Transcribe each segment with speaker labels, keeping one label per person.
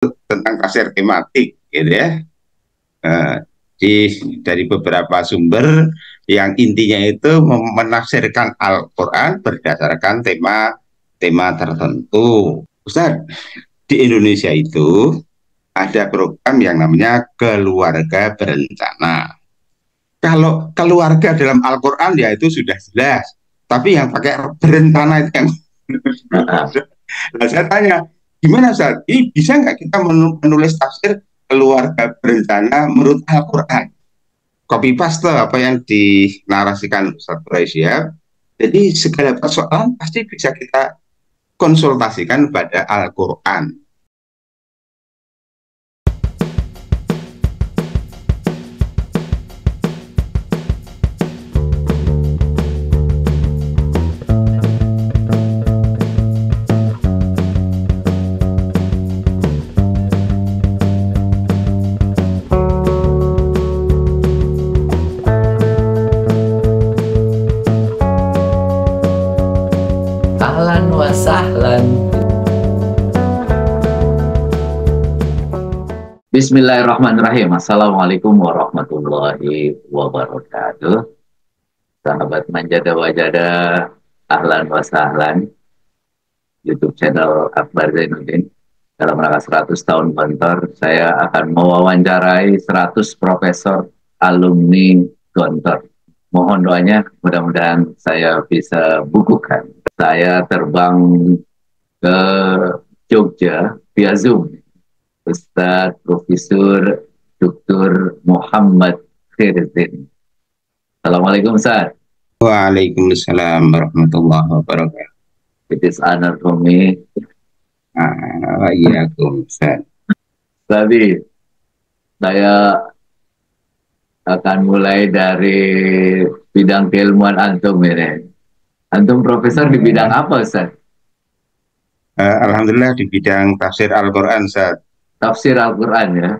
Speaker 1: tentang tafsir tematik, gitu ya. Eh, dari beberapa sumber yang intinya itu menafsirkan Al-Quran berdasarkan tema tertentu. Ustaz, di Indonesia itu ada program yang namanya keluarga berencana. Kalau keluarga dalam Al-Quran ya itu sudah jelas. Tapi yang pakai berencana itu yang nah, saya tanya, gimana Ustaz? Ini bisa nggak kita menulis tafsir keluarga berencana menurut Al-Quran? Copy paste apa yang dinarasikan Ustaz Quraisy ya. Jadi segala persoalan pasti bisa kita konsultasikan pada Al-Quran.
Speaker 2: Ahlan wa sahlan. Bismillahirrahmanirrahim. Assalamualaikum warahmatullahi wabarakatuh. Sahabat Manjada Wajada, ahlan wa sahlan. YouTube channel Akbar Zainuddin. Dalam rangka 100 tahun Gontor, saya akan mewawancarai 100 profesor alumni Gontor. Mohon doanya, mudah-mudahan saya bisa bukukan. Saya terbang ke Jogja via Zoom. Ustadz Profesor Dr. Muhammad Khairuddin. Assalamualaikum Ustadz.
Speaker 1: Waalaikumsalam warahmatullahi wabarakatuh.
Speaker 2: It is honor for me.
Speaker 1: Iya, Ustaz.
Speaker 2: Tapi saya akan mulai dari bidang keilmuan antum ini. Antum profesor di bidang apa Ustaz?
Speaker 1: Alhamdulillah di bidang tafsir Al-Quran, Ustaz.
Speaker 2: Tafsir Al-Quran ya.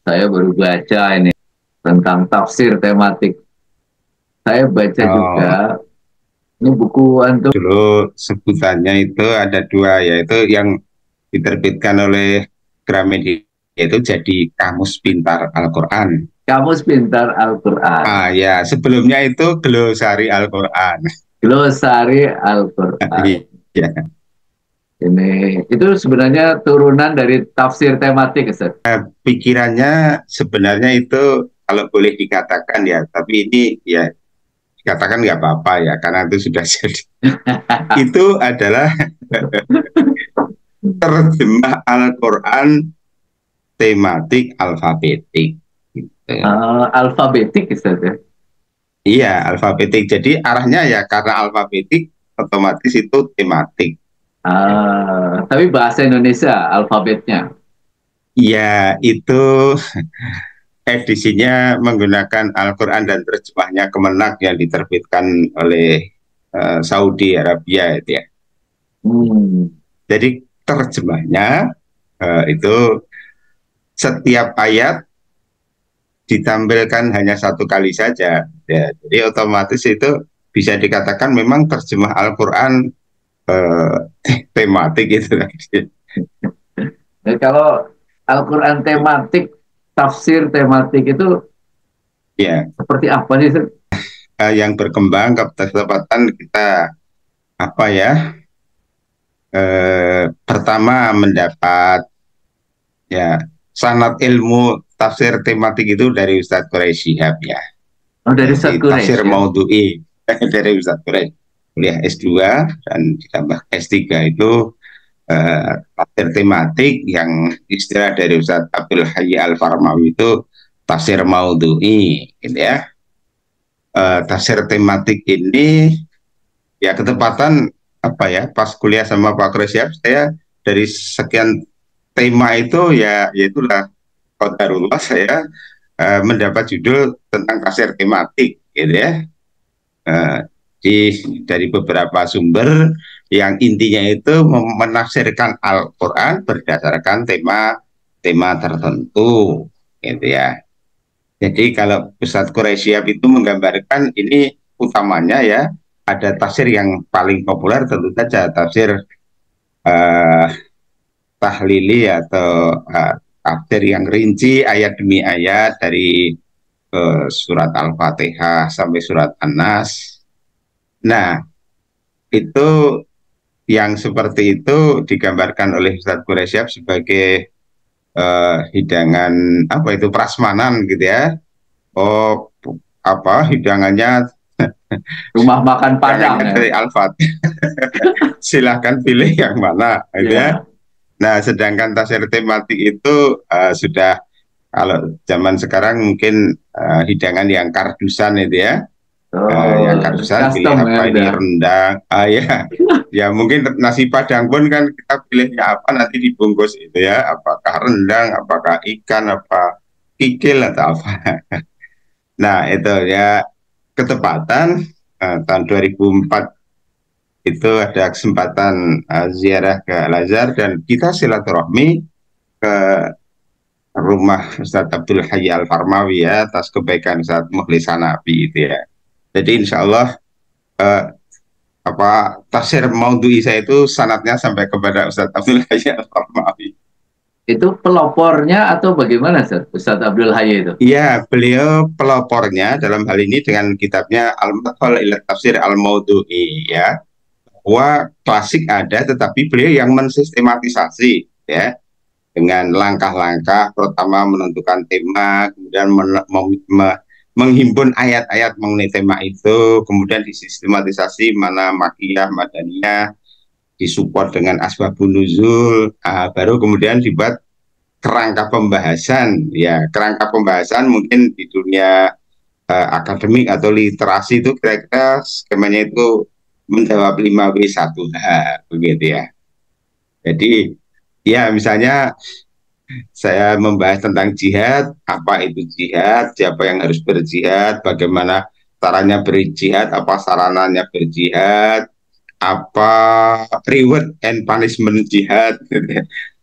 Speaker 2: Saya baru baca ini tentang tafsir tematik. Saya baca juga ini buku antum.
Speaker 1: Dulu sebutannya itu ada dua, yaitu yang diterbitkan oleh Gramedia itu jadi Kamus Pintar Al-Quran.
Speaker 2: Kamus Pintar Al-Quran.
Speaker 1: Ya, sebelumnya itu Glosari Al-Quran.
Speaker 2: Glosari Al-Quran.
Speaker 1: Iya.
Speaker 2: Ini itu sebenarnya turunan dari tafsir tematik, Ustaz.
Speaker 1: Pikirannya sebenarnya itu kalau boleh dikatakan ya, tapi ini ya dikatakan nggak apa-apa ya, karena itu sudah jadi. Itu adalah terjemah Al-Quran tematik alfabetik. Gitu.
Speaker 2: Alfabetik, Ustaz ya?
Speaker 1: Iya, alfabetik. Jadi arahnya ya karena alfabetik, otomatis itu tematik.
Speaker 2: Tapi bahasa Indonesia alfabetnya.
Speaker 1: Ya, itu edisinya menggunakan Al-Quran dan terjemahnya Kemenak yang diterbitkan oleh Saudi Arabia itu ya. Jadi terjemahnya itu setiap ayat ditampilkan hanya satu kali saja. Ya, jadi otomatis itu bisa dikatakan memang terjemah Al-Quran tematik itu.
Speaker 2: Jadi kalau Al-Quran tematik, tafsir tematik itu
Speaker 1: ya
Speaker 2: seperti apa nih?
Speaker 1: Yang berkembang ketepatan kita apa ya? Pertama mendapat ya sanad ilmu tafsir tematik itu dari Ustadz Quraisy Shihab ya.
Speaker 2: Oh, dari Ustadz Quraisy.
Speaker 1: Tafsir Maudhu'i dari Ustadz Quraisy. Kuliah S2 dan ditambah S3 itu tafsir tematik yang istilah dari Ustadz Abdul Hayy Al-Farmawi itu tafsir Maudhu'i gitu ya. Tafsir tematik ini ya ketepatan apa ya, pas kuliah sama Pak Quraisy saya dari sekian tema itu ya itulah qadarullah saya mendapat judul tentang tafsir tematik gitu ya. Dari beberapa sumber yang intinya itu menafsirkan Al-Quran berdasarkan tema tertentu gitu ya. Jadi kalau Ustadz Quraisy itu menggambarkan ini utamanya ya ada tafsir yang paling populer tentu saja tafsir tahlili atau tafsir yang rinci ayat demi ayat dari surat Al-Fatihah sampai surat An-Nas. Nah, itu yang seperti itu digambarkan oleh Ustadz Quresyab sebagai hidangan apa itu prasmanan gitu ya. Oh, apa hidangannya
Speaker 2: Rumah makan Padang
Speaker 1: hidangannya
Speaker 2: ya.
Speaker 1: dari Al-Fatihah. Silahkan pilih yang mana gitu ya.
Speaker 2: Iya.
Speaker 1: Nah, sedangkan tafsir tematik itu sudah kalau zaman sekarang mungkin hidangan yang kardusan itu ya. Yang
Speaker 2: Oh,
Speaker 1: kardusan pilih
Speaker 2: custom ya
Speaker 1: apa ini
Speaker 2: udah.
Speaker 1: rendang. Ya, ya mungkin nasi Padang pun kan kita pilihnya apa nanti dibungkus itu ya. Apakah rendang, apakah ikan, apa kikil atau apa. Nah, itu ya ketepatan tahun 2004 itu ada kesempatan ziarah ke Al-Azhar dan kita silaturahmi ke rumah Ustadz Abdul Hayy Al-Farmawi ya atas kebaikan Ustadz Mukhlis Hanafi itu ya. Jadi insya Allah eh, apa tafsir maudhui saya itu sanatnya sampai kepada Ustadz Abdul Hayy Al-Farmawi.
Speaker 2: Itu pelopornya atau bagaimana, Ustadz Abdul Hayy itu?
Speaker 1: Iya, beliau pelopornya dalam hal ini dengan kitabnya Al-Madkhal ila Tafsir Al-Maudhu'i ya. Bahwa klasik ada tetapi beliau yang mensistematisasi ya dengan langkah-langkah pertama menentukan tema, kemudian menghimpun ayat-ayat mengenai tema itu, kemudian disistematisasi mana makiyah, madaniyah, disupport dengan asbabun nuzul, baru kemudian dibuat kerangka pembahasan. Ya, kerangka pembahasan mungkin di dunia akademik atau literasi itu kira-kira skemanya itu menjawab 5W1H begitu ya. Jadi ya misalnya saya membahas tentang jihad, apa itu jihad, siapa yang harus berjihad, bagaimana caranya berjihad, apa sarananya berjihad, apa reward and punishment jihad,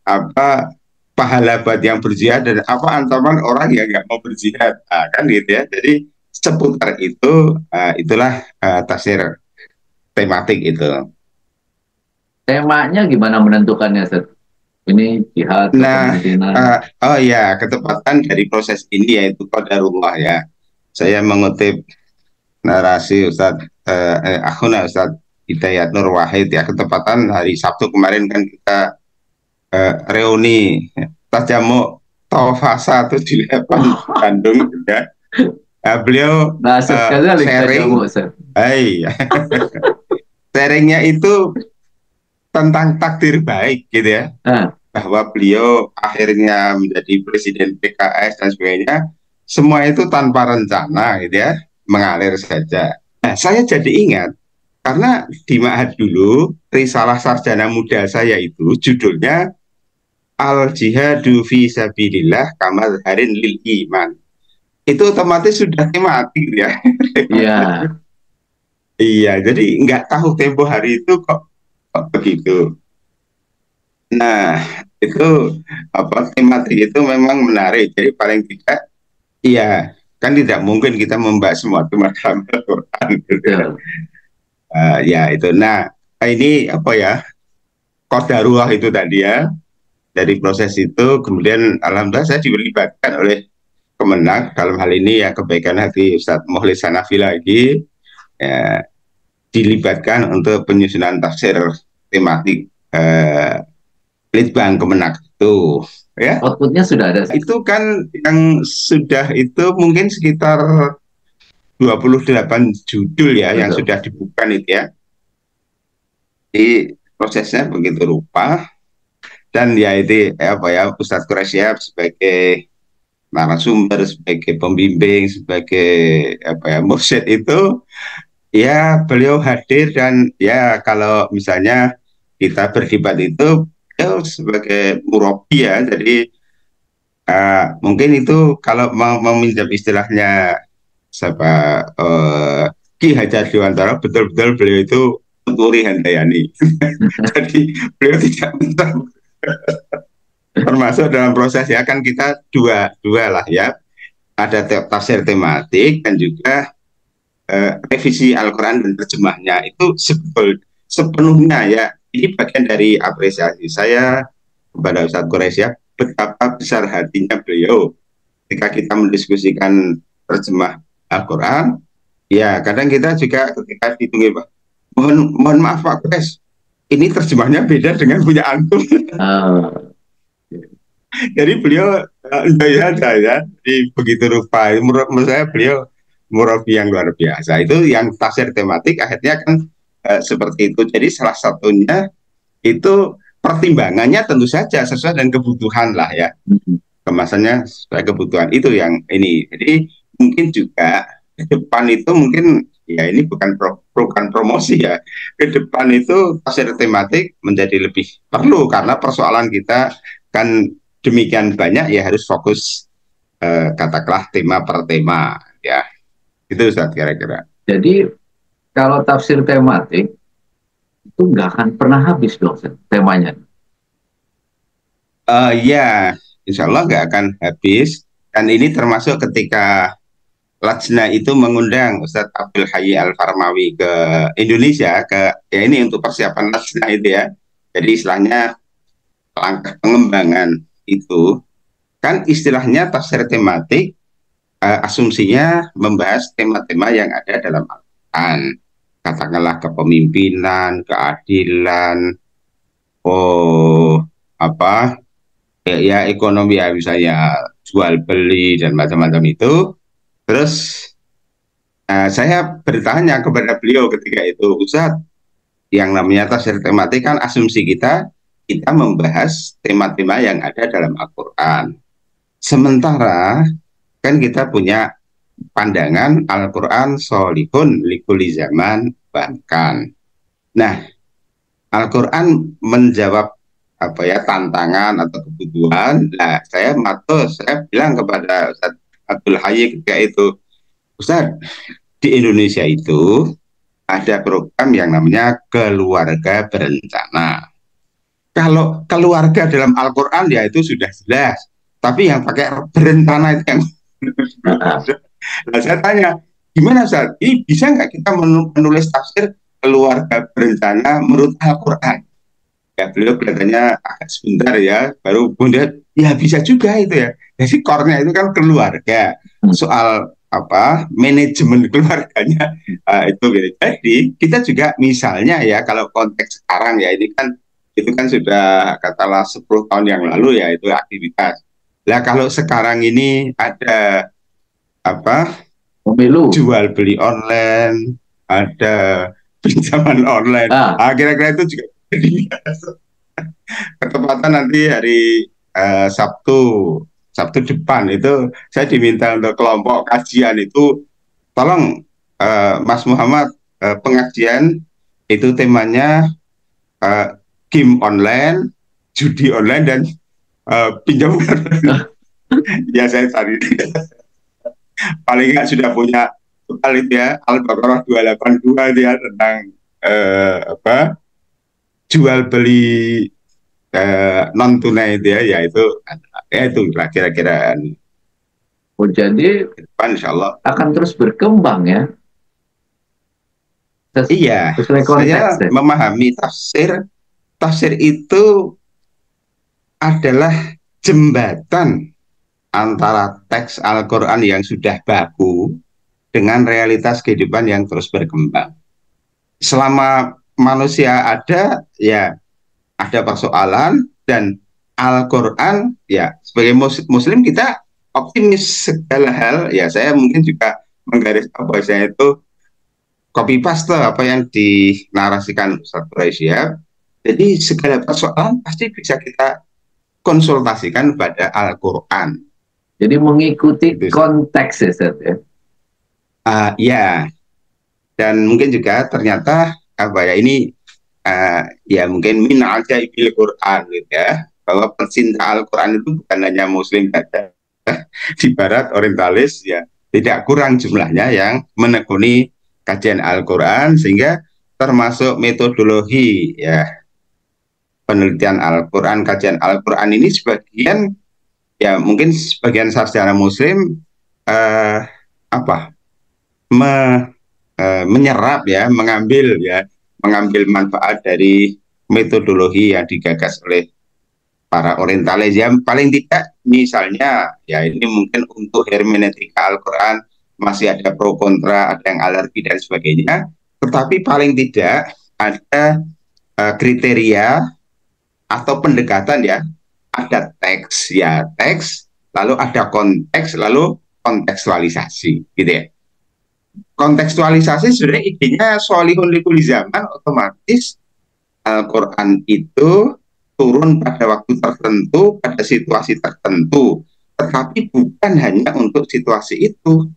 Speaker 1: apa pahala buat yang berjihad dan apa ancaman orang yang nggak mau berjihad, kan gitu ya. Jadi seputar itu, itulah tafsir tematik itu.
Speaker 2: Temanya gimana menentukannya, Ustadz? Ini jihad,
Speaker 1: Nah,
Speaker 2: kepemimpinan.
Speaker 1: oh ya, ketepatan dari proses ini yaitu qadarullah ya. Saya mengutip narasi Akhuna Ustadz Hidayat Nur Wahid ya. Ketepatan hari Sabtu kemarin kan kita reuni tajamu Tawafasa itu di Lepan
Speaker 2: Wah,
Speaker 1: Bandung ya. Beliau
Speaker 2: bahasa sekali kita
Speaker 1: sharing,
Speaker 2: jamu, Ustadz.
Speaker 1: sharingnya itu tentang takdir baik gitu ya.
Speaker 2: Nah,
Speaker 1: Bahwa beliau akhirnya menjadi presiden PKS dan sebagainya, semua itu tanpa rencana gitu ya, mengalir saja. Nah, saya jadi ingat karena di Ma'had dulu risalah sarjana muda saya itu judulnya Al Jihadu fi Sabilillah Kamal Harin Lil Iman. Itu otomatis sudah tematik ya.
Speaker 2: iya.
Speaker 1: Iya, jadi nggak tahu tempo hari itu kok begitu. Nah, itu apa tematik itu memang menarik. Jadi paling tidak, iya kan tidak mungkin kita membahas semua tema dalam Al-Quran. Gitu ya.
Speaker 2: Betul.
Speaker 1: Ya itu. Nah, ini apa ya? Qadarullah itu tadi ya. Dari proses itu, kemudian alhamdulillah saya dilibatkan oleh Kemenag dalam hal ini ya kebaikan hati Ustadz Mukhlis Hanafi lagi ya, dilibatkan untuk penyusunan tafsir tematik Litbang Kemenag itu ya.
Speaker 2: Outputnya sudah ada.
Speaker 1: Itu kan yang sudah itu mungkin sekitar 28 judul ya yang
Speaker 2: Betul.
Speaker 1: sudah dibuka itu ya. Di prosesnya begitu rupa dan ya itu apa ya Ustadz Quresyab sebagai narasumber, sebagai pembimbing, sebagai apa ya mursyid itu ya beliau hadir dan ya kalau misalnya kita berdebat itu beliau sebagai murabi ya jadi mungkin itu kalau mau meminjam istilahnya siapa Ki Hajar Dewantara betul-betul beliau itu Turi Handayani. Jadi beliau tidak mentah termasuk dalam proses ya kan kita dua dua lah ya ada tafsir tematik dan juga revisi Al-Quran dan terjemahnya itu sepenuhnya ya ini bagian dari apresiasi saya kepada Ustadz Quraisy ya, betapa besar hatinya beliau ketika kita mendiskusikan terjemah Al-Quran. Ya, kadang kita juga ketika ditunggu, Pak, mohon maaf Pak Quraisy, ini terjemahnya beda dengan punya antum. Jadi beliau ya, begitu rupa. Menurut saya beliau murabi yang luar biasa. Itu yang tafsir tematik akhirnya kan seperti itu. Jadi salah satunya itu pertimbangannya tentu saja sesuai dengan kebutuhan lah ya. Kemasannya sesuai kebutuhan itu yang ini. Jadi mungkin juga ke depan itu mungkin ya ini bukan promosi ya. Ke depan itu tafsir tematik menjadi lebih perlu karena persoalan kita kan demikian banyak ya harus fokus katakanlah tema per tema ya. Itu Ustaz kira-kira.
Speaker 2: Jadi kalau tafsir tematik itu nggak akan pernah habis dong temanya.
Speaker 1: Ya, insya Allah nggak akan habis. Dan ini termasuk ketika Lajna itu mengundang Ustadz Abdul Hayy Al-Farmawi ke Indonesia, ya ini untuk persiapan Lajna itu ya. Jadi istilahnya langkah pengembangan itu kan istilahnya tafsir tematik, asumsinya membahas tema-tema yang ada dalam Al-Quran, katakanlah kepemimpinan, keadilan, apa ya ekonomi ya misalnya jual beli dan macam-macam itu. Terus saya bertanya kepada beliau ketika itu, Ustadz, yang namanya tafsir tematik kan asumsi kita membahas tema-tema yang ada dalam Al-Quran. Sementara kan kita punya pandangan Al-Quran solihun likuli zaman bahkan. Nah, Al-Quran menjawab apa ya tantangan atau kebutuhan. Nah, saya bilang kepada Ustadz Abdul Hayy ketika itu, Ustadz, di Indonesia itu ada program yang namanya keluarga berencana. Kalau keluarga dalam Al-Quran ya itu sudah jelas. Tapi yang pakai berencana itu yang nah, saya tanya, gimana Ustaz? Ini bisa nggak kita menulis tafsir keluarga berencana menurut Al-Quran? Ya beliau kelihatannya agak sebentar ya, baru kemudian ya bisa juga itu ya. Jadi core-nya itu kan keluarga. Soal apa manajemen keluarganya itu gitu. Jadi kita juga misalnya ya kalau konteks sekarang ya ini kan itu kan sudah katakanlah 10 tahun yang lalu ya itu aktivitas. Nah kalau sekarang ini ada apa
Speaker 2: pemilu
Speaker 1: jual beli online, ada pinjaman online, kira-kira itu juga ketepatan nanti hari Sabtu Sabtu depan itu saya diminta untuk kelompok kajian itu tolong Mas Muhammad pengajian itu temanya game online, judi online dan pinjaman. Ya saya cari paling nggak sudah punya soal itu ya Al-Baqarah 282 itu ya tentang apa jual beli non tunai itu ya itu lah kira-kira.
Speaker 2: Oh, jadi
Speaker 1: Insya Allah
Speaker 2: akan terus berkembang ya.
Speaker 1: Iya, saya memahami tafsir itu adalah jembatan antara teks Al-Quran yang sudah baku dengan realitas kehidupan yang terus berkembang. Selama manusia ada, ya ada persoalan dan Al-Quran, ya sebagai Muslim kita optimis segala hal. Ya saya mungkin juga menggaris apa saya itu copy paste apa yang dinarasikan Ustadz Quraisy ya. Jadi segala persoalan pasti bisa kita konsultasikan pada Al-Quran.
Speaker 2: Jadi mengikuti itu, konteks ya.
Speaker 1: Ya, dan mungkin juga ternyata apa ya ini ya mungkin min ajaibil Quran gitu ya, bahwa pecinta Al-Quran itu bukan hanya Muslim saja, di Barat orientalis ya tidak kurang jumlahnya yang menekuni kajian Al-Quran sehingga termasuk metodologi ya penelitian Al-Quran, kajian Al-Quran ini sebagian ya mungkin sebagian sarjana Muslim menyerap ya mengambil manfaat dari metodologi yang digagas oleh para orientalis ya, paling tidak misalnya ya ini mungkin untuk hermeneutika Al-Quran masih ada pro kontra, ada yang alergi dan sebagainya, tetapi paling tidak ada kriteria atau pendekatan ya, ada teks ya teks, lalu ada konteks, lalu kontekstualisasi gitu ya. Kontekstualisasi sebenarnya idenya sholihun likuli zaman, otomatis Al-Quran itu turun pada waktu tertentu, pada situasi tertentu, tetapi bukan hanya untuk situasi itu.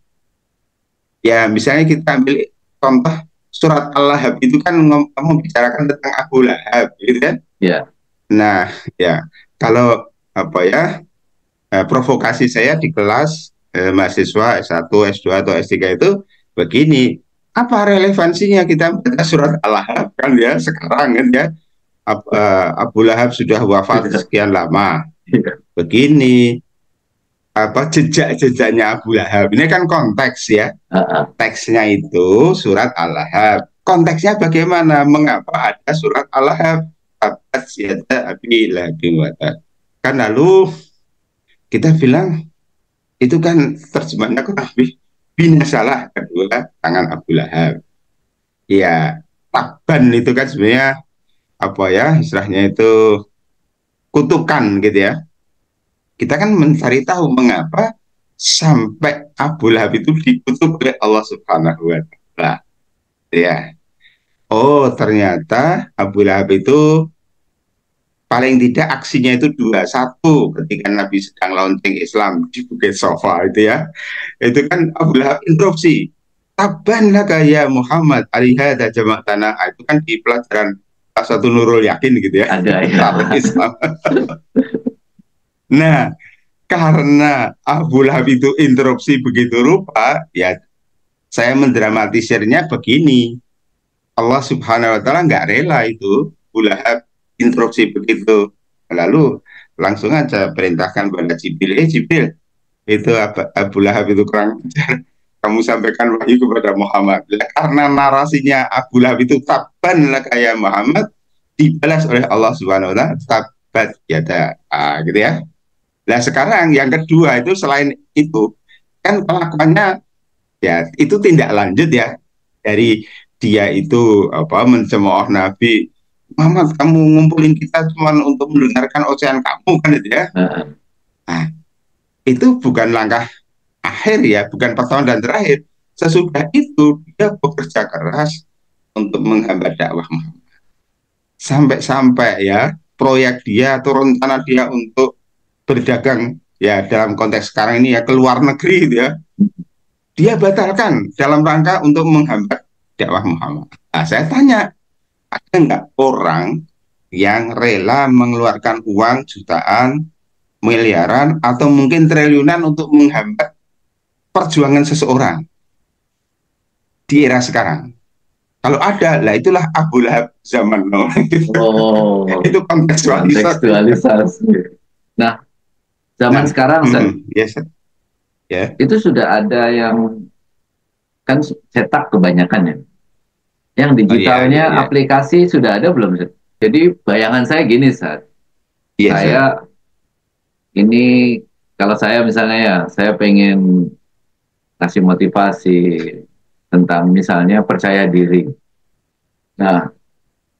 Speaker 1: Ya, misalnya kita ambil contoh surat Al-Lahab itu kan membicarakan tentang Abu Lahab, gitu kan?
Speaker 2: Ya.
Speaker 1: Nah, ya kalau apa ya provokasi saya di kelas mahasiswa S1, S2 atau S3 itu begini, apa relevansinya kita baca surat Al-Lahab kan ya sekarang kan ya Abu Lahab sudah wafat sekian lama. Begini, apa jejak-jejaknya Abu Lahab. Ini kan konteks ya. Teksnya itu surat Al-Lahab. Konteksnya bagaimana? Mengapa ada surat Al-Lahab? Kan lalu kita bilang itu kan terjemahnya kurang lebih binasalah kedua tangan Abu Lahab. Ya, taban itu kan sebenarnya apa ya istilahnya itu kutukan gitu ya. Kita kan mencari tahu mengapa sampai Abu Lahab itu dikutuk oleh Allah Subhanahu wa taala. Ya. Oh, ternyata Abu Lahab itu paling tidak aksinya itu dua. Satu, ketika Nabi sedang launching Islam di Bukit Sofa itu ya. Itu kan Abu Lahab interupsi. Taban laka ya Muhammad alihada jamak tanah. Itu kan di pelajaran satu Nurul Yakin gitu ya.
Speaker 2: Ada ya.
Speaker 1: Islam. Nah, karena Abu Lahab itu interupsi begitu rupa, ya saya mendramatisirnya begini. Allah Subhanahu wa taala nggak rela itu Abu Lahab interupsi begitu. Lalu langsung aja perintahkan pada Jibril, Jibril, itu Abu Lahab itu kurang ajar. Kamu sampaikan wahyu kepada Muhammad. Karena narasinya Abu Lahab itu taban lah kayak Muhammad, dibalas oleh Allah Subhanahu wa taala tabat yada. Gitu ya. Nah sekarang yang kedua itu selain itu kan kelakuannya ya itu tindak lanjut ya dari dia itu apa mencemooh Nabi Muhammad, kamu ngumpulin kita cuma untuk mendengarkan ocehan kamu kan itu ya. Nah, itu bukan langkah akhir ya, bukan pertama dan terakhir. Sesudah itu dia bekerja keras untuk menghambat dakwah Muhammad. Sampai-sampai ya proyek dia atau rencana dia untuk berdagang ya dalam konteks sekarang ini ya ke luar negeri gitu ya, dia batalkan dalam rangka untuk menghambat dakwah Muhammad. Nah, saya tanya, ada nggak orang yang rela mengeluarkan uang jutaan, miliaran, atau mungkin triliunan untuk menghambat perjuangan seseorang di era sekarang? Kalau ada, lah itulah Abu Lahab zaman now.
Speaker 2: Oh,
Speaker 1: itu kontekstualisasi.
Speaker 2: Nah, zaman sekarang,
Speaker 1: yes, yeah.
Speaker 2: Itu sudah ada yang kan cetak kebanyakan ya. Yang digitalnya aplikasi sudah ada belum? Jadi bayangan saya gini, Sat. Saya ini kalau saya misalnya ya, saya pengen kasih motivasi tentang misalnya percaya diri. Nah,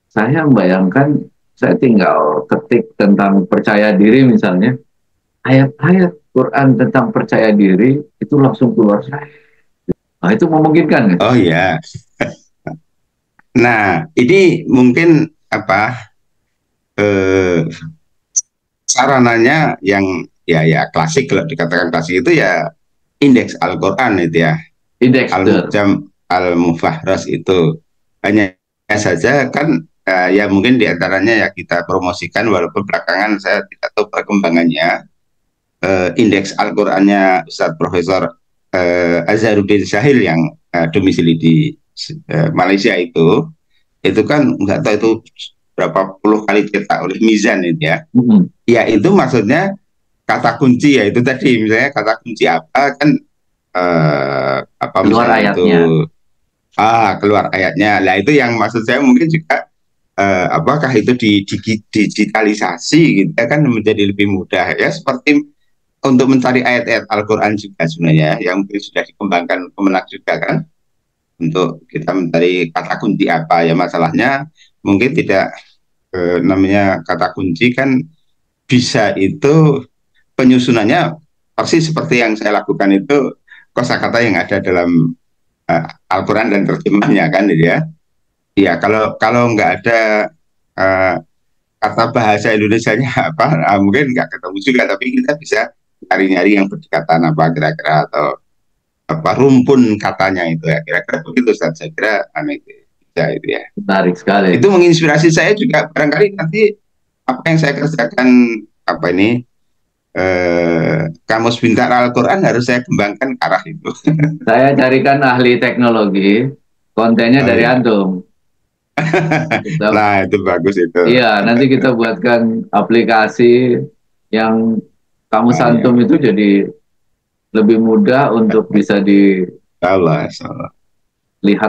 Speaker 2: saya membayangkan saya tinggal ketik tentang percaya diri misalnya, ayat-ayat Quran tentang percaya diri itu langsung keluar. Nah, itu memungkinkan kan?
Speaker 1: Oh ya. Nah, ini mungkin apa sarananya yang ya klasik, kalau dikatakan klasik itu ya indeks Al-Quran itu ya.
Speaker 2: Indeks
Speaker 1: Al-Mu'jam Al-Mufahras itu hanya saja kan ya mungkin diantaranya ya kita promosikan walaupun belakangan saya tidak tahu perkembangannya. Indeks Al-Qurannya Ustadz Profesor Azharuddin Syahil yang domisili di Malaysia itu kan nggak tahu itu berapa puluh kali cetak oleh Mizan itu ya. Ya itu maksudnya kata kunci ya itu tadi, misalnya kata kunci apa kan apa
Speaker 2: keluar
Speaker 1: misalnya
Speaker 2: ayatnya.
Speaker 1: Itu keluar ayatnya. Lah itu yang maksud saya mungkin juga apakah itu digitalisasi gitu kan menjadi lebih mudah ya, seperti untuk mencari ayat-ayat Al-Quran juga sebenarnya yang mungkin sudah dikembangkan Kemenak juga kan, untuk kita mencari kata kunci apa ya. Masalahnya mungkin tidak namanya kata kunci kan bisa itu penyusunannya persis seperti yang saya lakukan itu, kosakata yang ada dalam Al-Quran dan terjemahnya kan gitu ya. Ya kalau nggak ada uh, kata bahasa Indonesianya apa, mungkin nggak ketemu juga, tapi kita bisa nyari-nyari yang berdekatan apa kira-kira, atau apa rumpun katanya itu ya, kira-kira begitu Ustaz. Saya kira aneh itu bisa itu ya.
Speaker 2: Menarik sekali.
Speaker 1: Itu menginspirasi saya juga, barangkali nanti apa yang saya kerjakan apa ini Kamus Pintar Al-Quran harus saya kembangkan ke arah itu.
Speaker 2: Saya carikan ahli teknologi, kontennya dari antum.
Speaker 1: Nah itu bagus itu.
Speaker 2: Iya, nanti kita buatkan aplikasi yang kamus antum itu jadi lebih mudah untuk bisa dilihat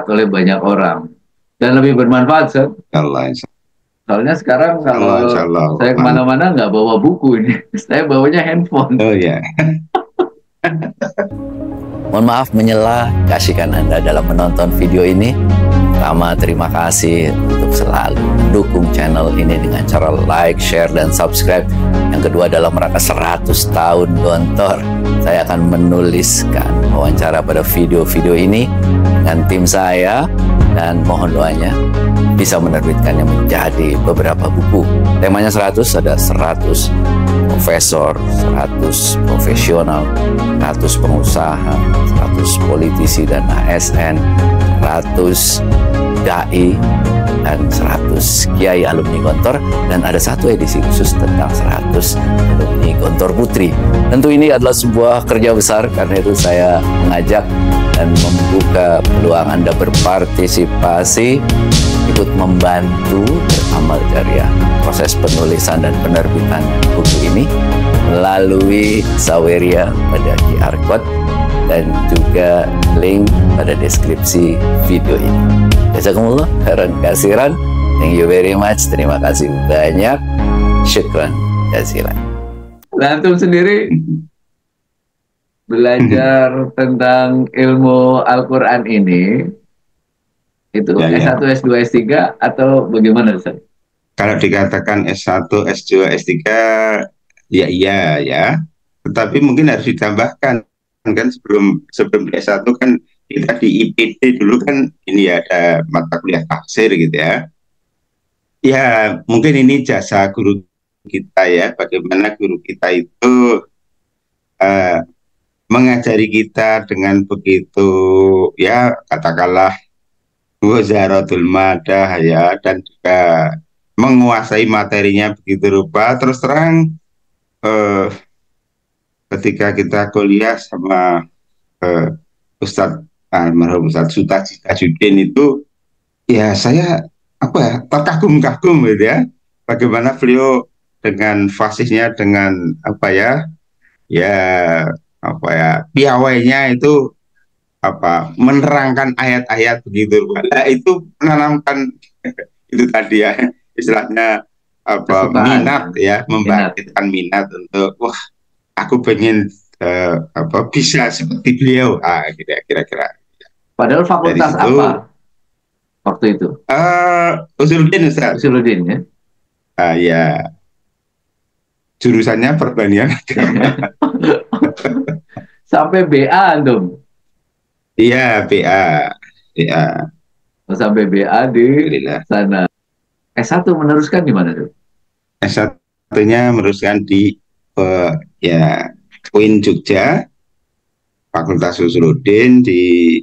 Speaker 2: oleh banyak orang dan lebih bermanfaat, soalnya sekarang kalau saya kemana-mana nggak bawa buku ini, saya bawanya handphone.
Speaker 1: Oh ya.
Speaker 3: Mohon maaf menyela keasikan Anda dalam menonton video ini. Pertama, terima kasih untuk selalu mendukung channel ini dengan cara like, share, dan subscribe. Yang kedua, dalam rangka 100 tahun Gontor, saya akan menuliskan wawancara pada video-video ini dengan tim saya, dan mohon doanya bisa menerbitkannya menjadi beberapa buku. Temanya 100, ada 100 profesor, 100 profesional, 100 pengusaha, 100 politisi dan ASN, 100 dai, dan 100 kiai alumni Gontor, dan ada satu edisi khusus tentang 100 alumni Gontor Putri. Tentu ini adalah sebuah kerja besar, karena itu saya mengajak dan membuka peluang Anda berpartisipasi, ikut membantu beramal jariah proses penulisan dan penerbitan buku ini melalui Saweria pada QR Code dan juga link pada deskripsi video ini. Jazakumullah khairan kasiran. Thank you very much. Terima kasih banyak. Syukran jazilan.
Speaker 2: Antum sendiri belajar tentang ilmu Al-Quran ini itu S1, S2, S3 atau bagaimana Ustaz?
Speaker 1: Kalau dikatakan S1, S2, S3 ya iya ya. Tetapi mungkin harus ditambahkan kan, sebelum di S1 kan kita di IPD dulu kan ini ya, ada mata kuliah tafsir gitu ya. Ya mungkin ini jasa guru kita ya, bagaimana guru kita itu mengajari kita dengan begitu ya, katakanlah wazaratul madah ya, dan juga menguasai materinya begitu rupa. Terus terang ketika kita kuliah sama Ustadz almarhum Ustadz Tajudin itu, ya saya apa ya, terkagum-kagum gitu ya, bagaimana beliau dengan fasihnya, dengan apa ya piawainya itu apa, menerangkan ayat-ayat begitu. Nah, itu menanamkan itu tadi ya, istilahnya apa, minat ya, membangkitkan minat untuk wah aku pengen bisa seperti beliau, kira-kira.
Speaker 2: Padahal fakultas itu, apa waktu itu?
Speaker 1: Usuluddin, Ustaz.
Speaker 2: Usuluddin ya.
Speaker 1: Ya. Jurusannya perbandingan agama.
Speaker 2: Sampai BA dong.
Speaker 1: Iya, BA.
Speaker 2: Sampai BA di sana. S1 meneruskan di mana tuh?
Speaker 1: S1-nya meneruskan di UIN Jogja, Fakultas Usuluddin di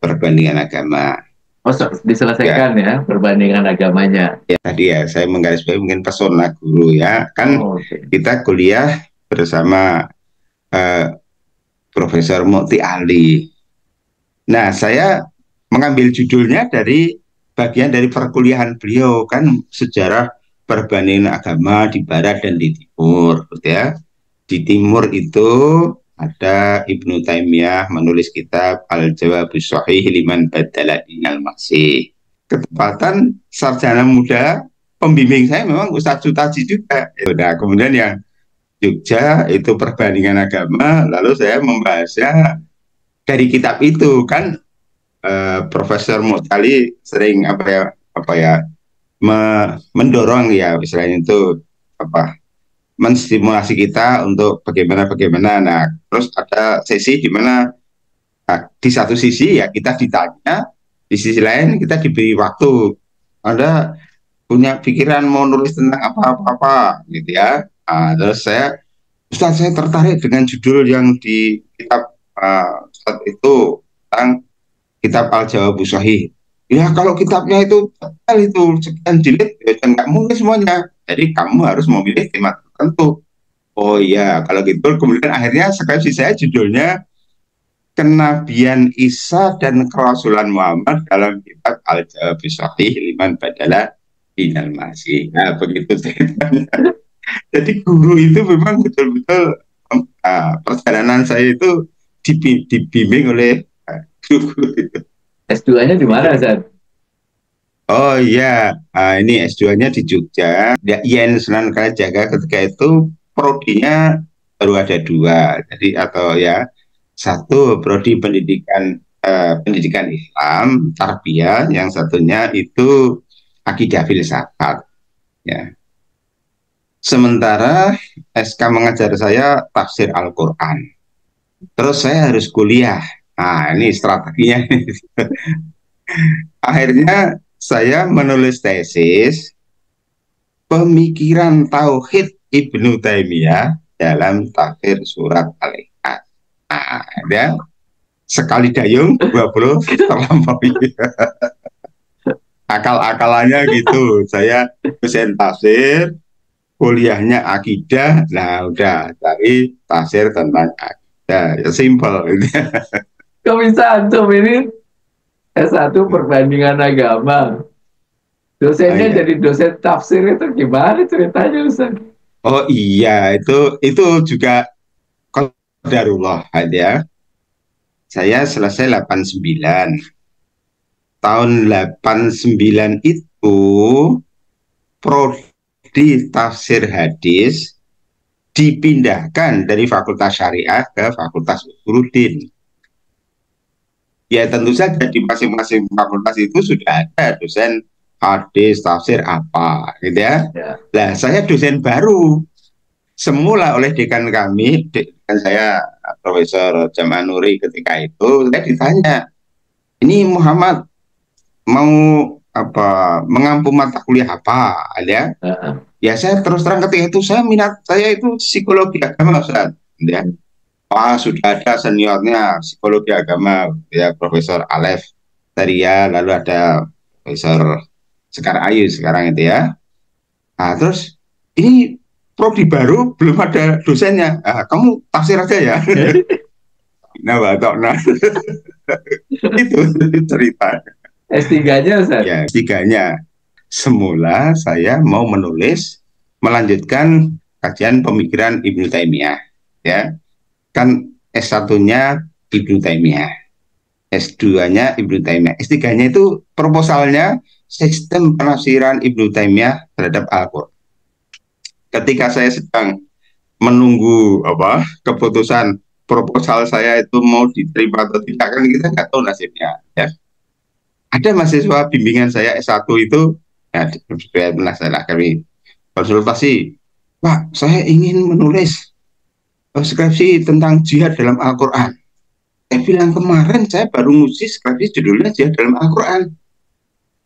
Speaker 1: perbandingan agama.
Speaker 2: Oh, diselesaikan ya perbandingan agamanya.
Speaker 1: Ya, tadi ya saya menggarisbawahi mungkin pesona guru ya kan. Kita kuliah bersama Profesor Mukti Ali. Nah, saya mengambil judulnya dari bagian dari perkuliahan beliau kan, sejarah perbandingan agama di barat dan di timur gitu ya. Di timur itu ada Ibnu Taimiyah menulis kitab Al-Jawabus Shahih liman badala dinal masih. ketepatan sarjana muda, pembimbing saya memang Ustadz Sutaji juga. Nah, kemudian yang Jogja itu perbandingan agama, lalu saya membahasnya dari kitab itu kan. Profesor Mutali sering mendorong ya istilahnya itu menstimulasi kita untuk bagaimana. Nah, terus ada sesi di mana di satu sisi ya kita ditanya, di sisi lain kita diberi waktu. Anda punya pikiran mau nulis tentang apa-apa gitu ya. Nah, terus Ustaz, saya tertarik dengan judul yang di kitab saat itu tentang kitab Al-Jawabus Shahih. Ya kalau kitabnya itu sekian jilid, ya nggak mungkin semuanya. Jadi kamu harus memilih tema tertentu. Oh iya, kalau gitu kemudian akhirnya skripsi saya judulnya Kenabian Isa dan Kerasulan Muhammad dalam kitab Al-Jawabus Shahih liman badala minal masih. Nah begitu ceritanya. Jadi guru itu memang betul-betul perjalanan saya itu dibimbing oleh
Speaker 2: S2-nya di mana, Zat?
Speaker 1: Oh iya, ini S2-nya di Jogja. IAIN Sunan Kalijaga ketika itu prodinya baru ada 2. Jadi atau ya satu prodi pendidikan Islam tarbiyah, yang satunya itu akidah filsafat. Ya. Sementara SK mengajar saya tafsir Al-Quran. Terus saya harus kuliah. Nah, ini strateginya. Akhirnya saya menulis tesis pemikiran tauhid Ibnu Taimiyah dalam tafsir surat Al-Ikhlas. Nah, ya. Sekali dayung 20 terlampaui. Akal-akalannya gitu. Saya dosen tafsir, kuliahnya akidah. Nah, udah dari tafsir tentang akidah. Ya simpel gitu.
Speaker 2: Kok bisa antum ini S1 perbandingan agama, dosennya jadi dosen tafsir, itu gimana ceritanya, Ustaz?
Speaker 1: Oh iya, itu juga qadarullah ya. Saya selesai 89. Tahun 89 itu prodi tafsir hadis dipindahkan dari Fakultas Syariah ke Fakultas Usuluddin. Ya tentu saja di masing-masing fakultas itu sudah ada dosen hadis, tafsir apa, gitu ya. Nah, saya dosen baru. Semula oleh dekan kami, dekan saya Profesor Jamal Nuri ketika itu, saya ditanya, ini Muhammad mau mengampu mata kuliah apa, ya? Ya saya terus terang ketika itu minat saya itu psikologi agama, Ustaz. Ya. Sudah ada seniornya psikologi agama, ya Profesor Alef Taria, lalu ada Profesor Sekar Ayu sekarang itu ya. Nah, terus ini prodi baru belum ada dosennya. Kamu tafsir aja ya. Nah, itu cerita.
Speaker 2: S3-nya, Ustaz?
Speaker 1: Ya, S3-nya. Semula saya mau melanjutkan kajian pemikiran Ibnu Taimiyah, ya. Kan S1-nya Ibnu Taimiyah, S2-nya Ibnu Taimiyah, S3-nya itu proposalnya sistem penafsiran Ibnu Taimiyah terhadap Al-Quran. Ketika saya sedang menunggu keputusan proposal saya itu mau diterima atau tidak, kan kita nggak tahu nasibnya. Ya. Ada mahasiswa bimbingan saya S1 itu, ya, saya kami konsultasi, Pak, saya ingin menulis skripsi tentang jihad dalam Al-Quran. Saya bilang kemarin saya baru nguji skripsi judulnya jihad dalam Al-Quran.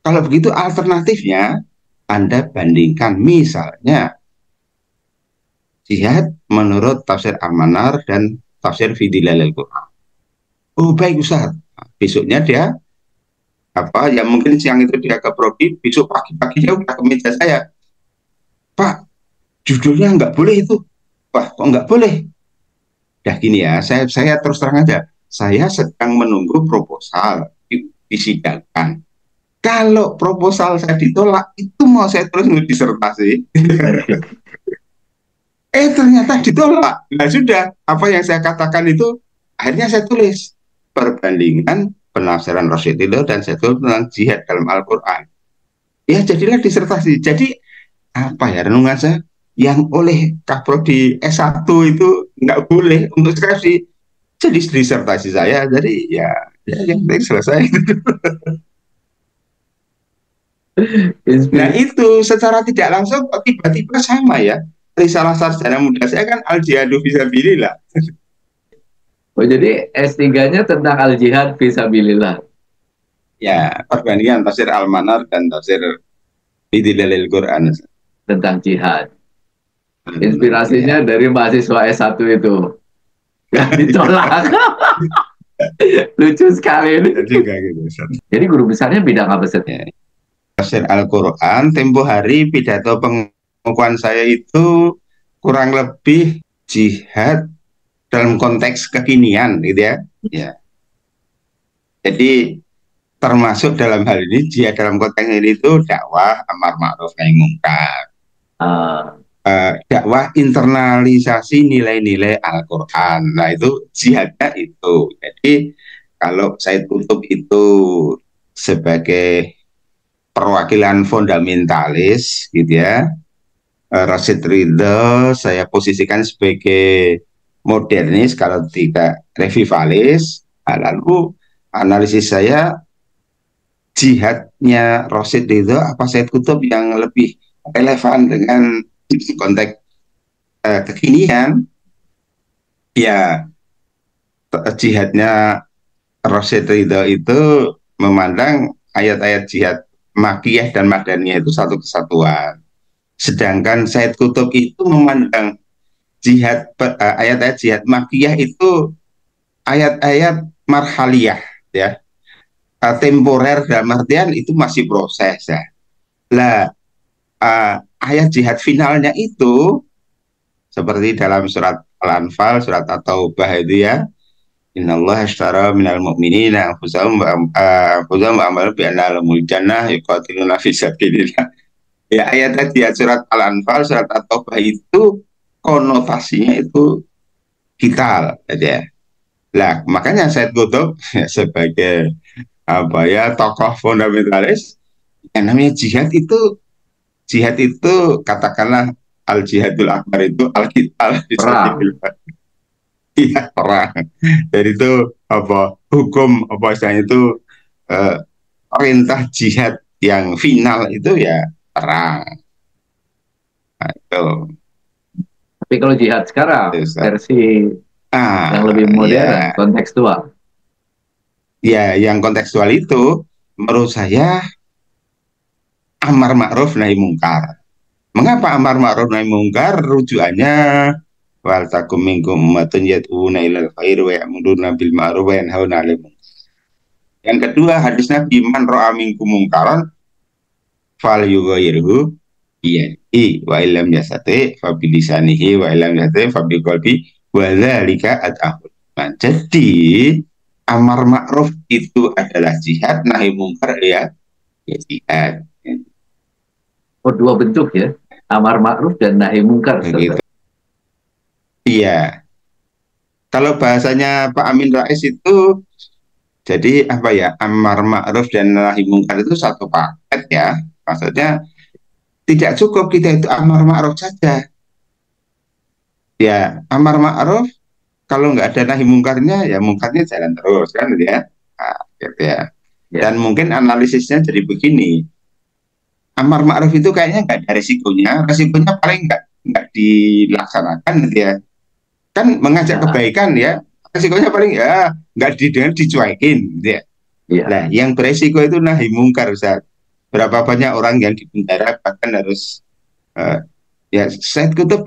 Speaker 1: Kalau begitu alternatifnya Anda bandingkan misalnya jihad menurut tafsir Al-Manar dan tafsir Fidilalil Quran. Oh baik Ustaz. Besoknya dia ya mungkin siang itu dia ke prodi, besok pagi-pagi dia udah ke meja saya. Pak, judulnya nggak boleh itu. Wah, kok nggak boleh? Dah gini ya, saya terus terang aja. Saya sedang menunggu proposal disidangkan. Kalau proposal saya ditolak, itu mau saya terus disertasi. Ternyata ditolak. Nah sudah, apa yang saya katakan itu akhirnya saya tulis perbandingan penafsiran Rasyidillah dan Said Qutb tentang jihad dalam Al-Quran. Ya jadilah disertasi. Jadi apa ya renungan saya yang oleh Kaprodi S1 itu nggak boleh untuk skripsi jadi disertasi saya. Jadi ya yang penting selesai. Nah itu secara tidak langsung tiba-tiba sama ya. Risalah sarjana muda saya kan al-jihadu fisabilillah.
Speaker 2: Oh jadi S3-nya tentang al-jihad fisabilillah.
Speaker 1: Ya, perbandingan tafsir Al-Manar dan tafsir Bidilal Quran
Speaker 2: tentang jihad. Inspirasinya dari mahasiswa S1 itu. Gak ditolak. Lucu sekali ini.
Speaker 1: Juga gitu.
Speaker 2: Jadi guru besarnya bidang apa sih?
Speaker 1: Tafsir Al-Quran, tempo hari pidato pengukuhan saya itu kurang lebih jihad dalam konteks kekinian gitu ya. Ya. Jadi termasuk dalam hal ini jihad dalam konteks ini itu dakwah amar ma'ruf nahi munkar. Dakwah internalisasi nilai-nilai Al-Quran. Nah itu jihadnya itu. Jadi kalau Said Qutb itu sebagai perwakilan fundamentalis gitu ya, Rasyid Ridho saya posisikan sebagai modernis kalau tidak revivalis. Lalu analisis saya jihadnya Rasyid Ridho apa Said Qutb yang lebih relevan dengan konteks kekinian. Ya jihadnya Rasyid Ridho itu memandang ayat-ayat jihad Makiyah dan Madaniyah itu satu kesatuan. Sedangkan Said Qutb itu memandang jihad ayat-ayat jihad Makiyah itu ayat-ayat marhaliyah ya. Temporer dalam artian itu masih proses ya. Lah ayat jihad finalnya itu seperti dalam surat Al-Anfal, surat At-Taubah itu ya. Innallaha ashtara minal mu'minina anfusahum wa amwalahum bi anna lahumul jannah yuqatiluna fi sabilillah. Ya ayat tadi ya, surat Al-Anfal, surat At-Taubah itu konotasinya itu vital ya. Lah makanya Said Qutb ya, sebagai apa ya tokoh fundamentalis yang namanya jihad itu katakanlah al-jihadul akbar itu al-qital iya perang. Jadi itu apa hukum apa istilahnya itu perintah jihad yang final itu ya perang. Nah, itu.
Speaker 2: Tapi kalau jihad sekarang versi yang lebih modern, kontekstual.
Speaker 1: Ya, yang kontekstual itu menurut saya amar ma'ruf nahi mungkar. Mengapa amar ma'ruf nahi mungkar? Rujukannya wal takum minkum ummatun yad'una ilal khair wa ya'muruna bil ma'ruf wa yanhauna 'anil munkar. Yang kedua hadis Nabi man ra'a minkum mungkaran falyughayyirhu biyadihi wa illam yastati fa bilisanihi wa illam yastati fa biqalbi wa dzalika atahul. Nah, jadi amar ma'ruf itu adalah jihad, nahi mungkar ya jihad.
Speaker 2: Oh, dua bentuk ya, amar ma'ruf dan nahi mungkar.
Speaker 1: Iya. Kalau bahasanya Pak Amin Rais itu jadi apa ya, amar ma'ruf dan nahi mungkar itu satu paket ya. Maksudnya tidak cukup kita itu amar ma'ruf saja. Ya, amar ma'ruf kalau nggak ada nahi mungkarnya ya mungkarnya jalan terus kan ya. Nah, gitu ya. Dan mungkin analisisnya jadi begini. Amar ma'ruf itu kayaknya nggak ada resikonya paling nggak dilaksanakan gitu ya. Kan mengajak kebaikan ya, resikonya paling ya nggak dicuekin gitu ya. Nah, yang beresiko itu nahi mungkar Ustaz. Berapa banyak orang yang di penjara bahkan harus ya Said Qutb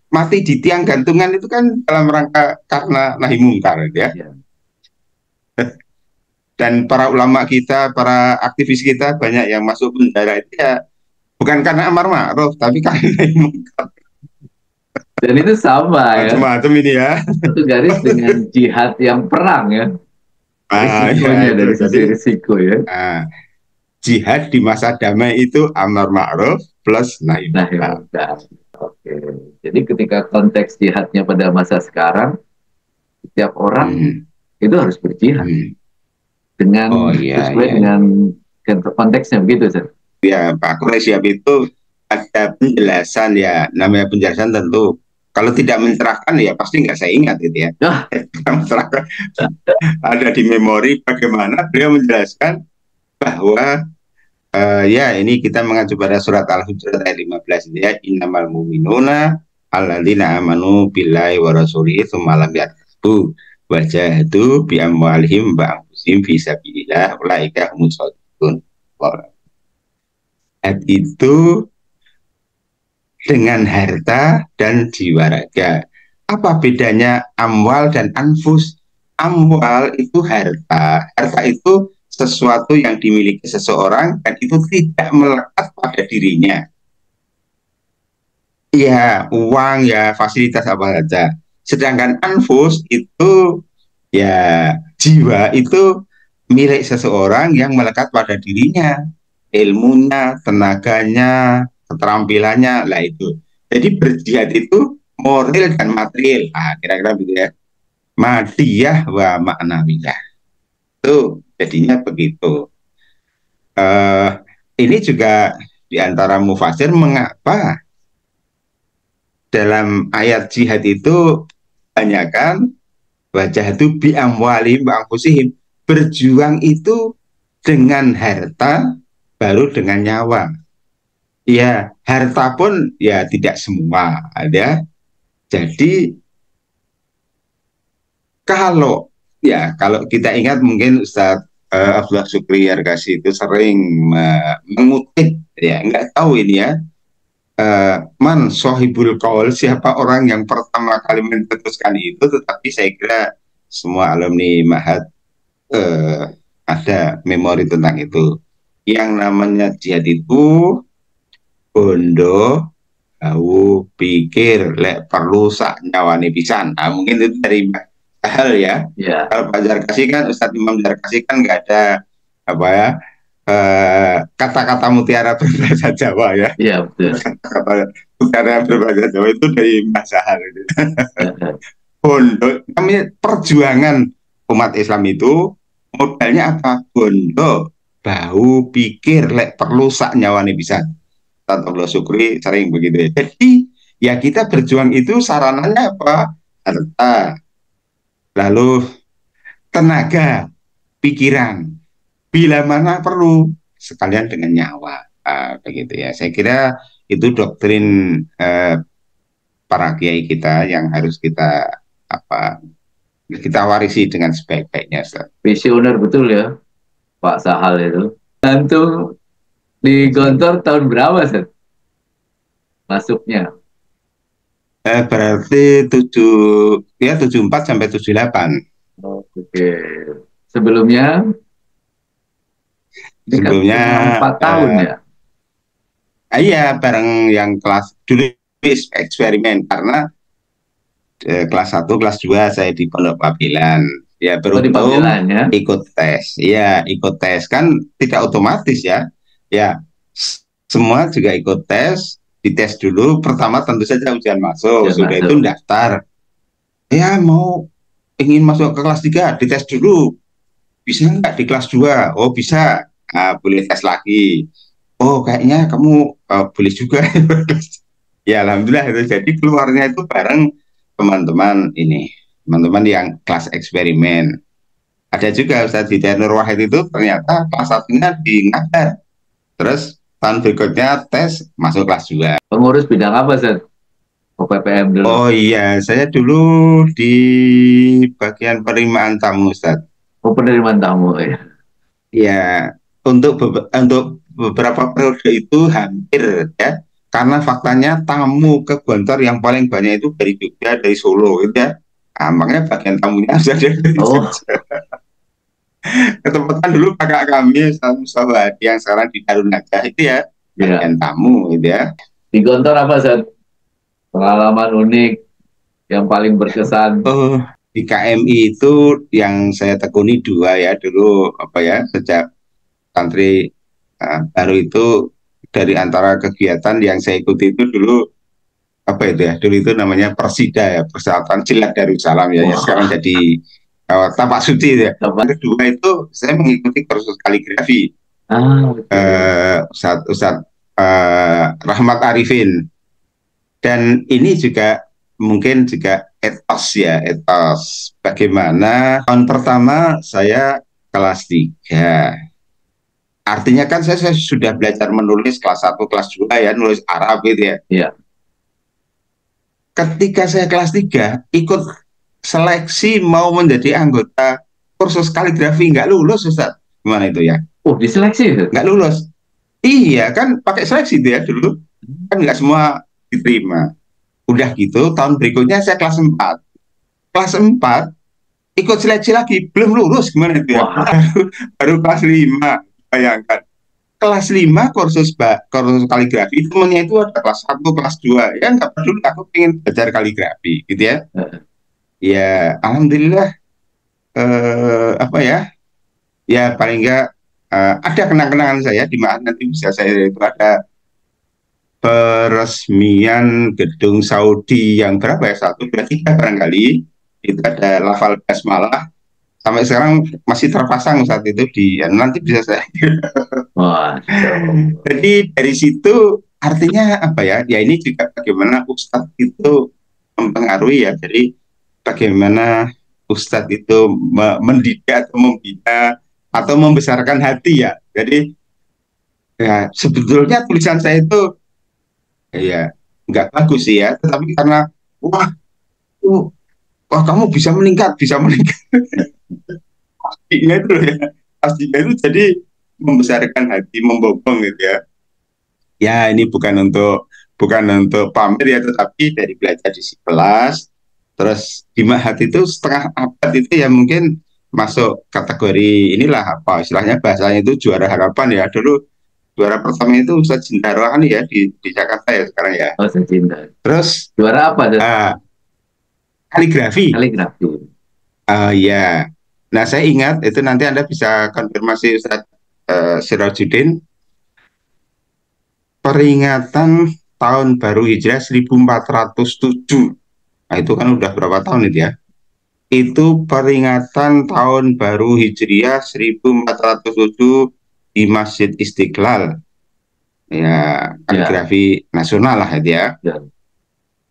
Speaker 1: mati di tiang gantungan itu kan dalam rangka karena nahi mungkar gitu ya. Dan para ulama kita, para aktivis kita banyak yang masuk penjara itu ya bukan karena amar ma'ruf tapi karena nahi mungkar.
Speaker 2: Dan itu sama ya.
Speaker 1: Macam-macam ini ya.
Speaker 2: Satu garis dengan jihad yang perang ya. Risikonya dari sisi risiko ya.
Speaker 1: Jihad di masa damai itu amar ma'ruf plus nahi mungkar.
Speaker 2: Oke. Jadi ketika konteks jihadnya pada masa sekarang, setiap orang itu harus berjihad. dengan sesuai dengan konteksnya begitu, Sir.
Speaker 1: Ya, Pak Kure siap itu ada penjelasan ya, namanya penjelasan tentu. Kalau tidak mencerahkan ya pasti nggak saya ingat gitu ya. Ada di memori bagaimana beliau menjelaskan bahwa ya ini kita mengacu pada surat Al-Hujurat ayat 15 ya, innamal mu'minuna alladzina amanu billahi wa rasulihi tsumma lam yartabu wa jahadu bi amwalihim wa anfusihim fi sabilillah ulaika humus shadiqun. Itu dengan harta dan jiwa raga. Apa bedanya amwal dan anfus? Amwal itu harta. Harta itu sesuatu yang dimiliki seseorang dan itu tidak melekat pada dirinya. Ya, uang, ya fasilitas apa saja. Sedangkan anfus itu, ya jiwa itu milik seseorang yang melekat pada dirinya. Ilmunya, tenaganya, keterampilannya, lah itu. Jadi berjihad itu moral dan material. Kira-kira begitu ya. Madiyah wa ma'nawiyah. Itu jadinya begitu. Ini juga diantara mufasir mengapa dalam ayat jihad itu banyakkan wajah itu bi amwalihim wa anfusihim. Berjuang itu dengan harta baru dengan nyawa. Ya, harta pun ya tidak semua ada. Jadi kalau kita ingat mungkin Ustadz Abdullah Syukri Yarkasi itu sering mengutip ya, nggak tahu ini ya, man sohibul qaul, siapa orang yang pertama kali mencetuskan itu, tetapi saya kira semua alumni Ma'had ada memori tentang itu. Yang namanya jihad itu bondo tahu pikir lek perlu sak nyawane pisan. Mungkin itu dari hal ya. Kalau Pak Jarkasi kan, Ustadz Imam Jarkasi kan nggak ada apa ya, kata-kata mutiara berbahasa Jawa ya. Iya betul. Kata-kata mutiara berbahasa Jawa itu dari Mas Sahal itu. Bondo, namanya perjuangan umat Islam itu modalnya apa? Bondo bau pikir lek perlu sak nyawane bisa. Abdullah Syukri sering begitu ya. Jadi ya kita berjuang itu sarananya apa? Harta, lalu tenaga, pikiran, bila mana perlu sekalian dengan nyawa, begitu ya. Saya kira itu doktrin para kiai kita yang harus kita warisi dengan sebaik-baiknya.
Speaker 2: Visioner betul ya Pak Sahal itu. Tentu di Gontor tahun berapa, Seth? Masuknya?
Speaker 1: Berarti 74 sampai 78.
Speaker 2: Oke. Sebelumnya?
Speaker 1: Sebelumnya
Speaker 2: 4 tahun ya?
Speaker 1: Iya, bareng yang kelas dulu eksperimen karena kelas 1, kelas 2 saya di Pondok Pabilan. Ya beruntung ya? Ikut tes. Ya, ikut tes kan tidak otomatis ya. Ya, semua juga ikut tes, dites dulu. Pertama tentu saja ujian masuk, sudah itu daftar. Ya, ingin masuk ke kelas 3, dites dulu. Bisa nggak di kelas 2? Oh, bisa. Boleh tes lagi. Oh, kayaknya kamu boleh juga. Ya, alhamdulillah itu. Jadi keluarnya itu bareng teman-teman yang kelas eksperimen. Ada juga Ustadz Hidayat Nur Wahid itu ternyata kelas 1-nya di Ngabar. Terus tahun berikutnya tes masuk kelas 2.
Speaker 2: Pengurus bidang apa, Ustaz? OPPM dulu.
Speaker 1: Oh iya, saya dulu di bagian penerimaan tamu, Ustaz.
Speaker 2: Oh, penerimaan tamu ya.
Speaker 1: Ya, untuk beberapa periode itu hampir ya. Karena faktanya tamu ke Gontor yang paling banyak itu dari Jogja, dari Solo gitu ya. Makanya bagian tamunya harus ada dari Jogja. Ketempatan dulu kakak kami Mustafa yang sekarang di Darun Najah itu ya, bagian tamu gitu ya.
Speaker 2: Di Gontor apa, Seth? Pengalaman unik yang paling berkesan?
Speaker 1: Oh, di KMI itu yang saya tekuni 2 ya dulu sejak santri baru itu. Dari antara kegiatan yang saya ikuti itu dulu dulu itu namanya Persida ya, Persatuan Silat Darussalam ya, sekarang jadi Tapak Suci ya. Kedua itu saya mengikuti kursus kaligrafi. Ustadz Rahmat Arifin. Dan ini juga mungkin juga etos ya, etos. Bagaimana tahun pertama saya kelas 3. Artinya kan saya sudah belajar menulis kelas 1, kelas 2 ya, nulis Arab gitu ya.
Speaker 2: Iya.
Speaker 1: Ketika saya kelas 3 ikut seleksi mau menjadi anggota kursus kaligrafi, nggak lulus, Ustaz. Gimana itu ya?
Speaker 2: Oh, diseleksi itu?
Speaker 1: Nggak lulus. Iya, kan pakai seleksi itu ya dulu. Kan nggak semua diterima. Udah gitu, tahun berikutnya saya kelas 4. Kelas 4, ikut seleksi lagi, belum lulus, gimana itu ya? Baru kelas 5, bayangkan. Kelas 5 kursus kaligrafi, temennya itu ada kelas 1, kelas 2. Ya nggak peduli, aku pengen belajar kaligrafi, gitu ya. Ya, alhamdulillah, apa ya? Ya paling nggak ada kenang-kenangan saya, di mana nanti bisa saya itu ada peresmian gedung Saudi yang berapa ya, 1, 2, 3 barangkali. Itu ada lafal basmalah. Sampai sekarang masih terpasang saat itu di, nanti bisa saya. Jadi dari situ artinya apa ya? Ya ini juga bagaimana Ustadz itu mempengaruhi ya. Jadi bagaimana Ustadz itu mendidik atau membina atau membesarkan hati ya. Jadi ya sebetulnya tulisan saya itu ya nggak bagus sih ya. Tetapi karena wah kamu bisa meningkat. Pastinya itu ya. Pastinya itu jadi membesarkan hati, membobong gitu ya. Ya ini bukan untuk pamer ya, tetapi dari belajar di kelas, terus di Mahat itu setengah abad itu ya mungkin masuk kategori inilah apa istilahnya bahasanya itu juara harapan ya. Dulu juara pertama itu Ustadz Jindarwan ya di Jakarta ya sekarang ya.
Speaker 2: Oh, Jinda.
Speaker 1: Terus
Speaker 2: juara apa?
Speaker 1: Kaligrafi. Ya. Nah saya ingat itu, nanti Anda bisa konfirmasi Ustadz Sirajuddin. Peringatan tahun baru Hijriah 1407. Nah itu kan udah berapa tahun itu ya? Itu peringatan tahun baru Hijriah 1407 di Masjid Istiqlal. Ya, kaligrafi nasional lah itu ya.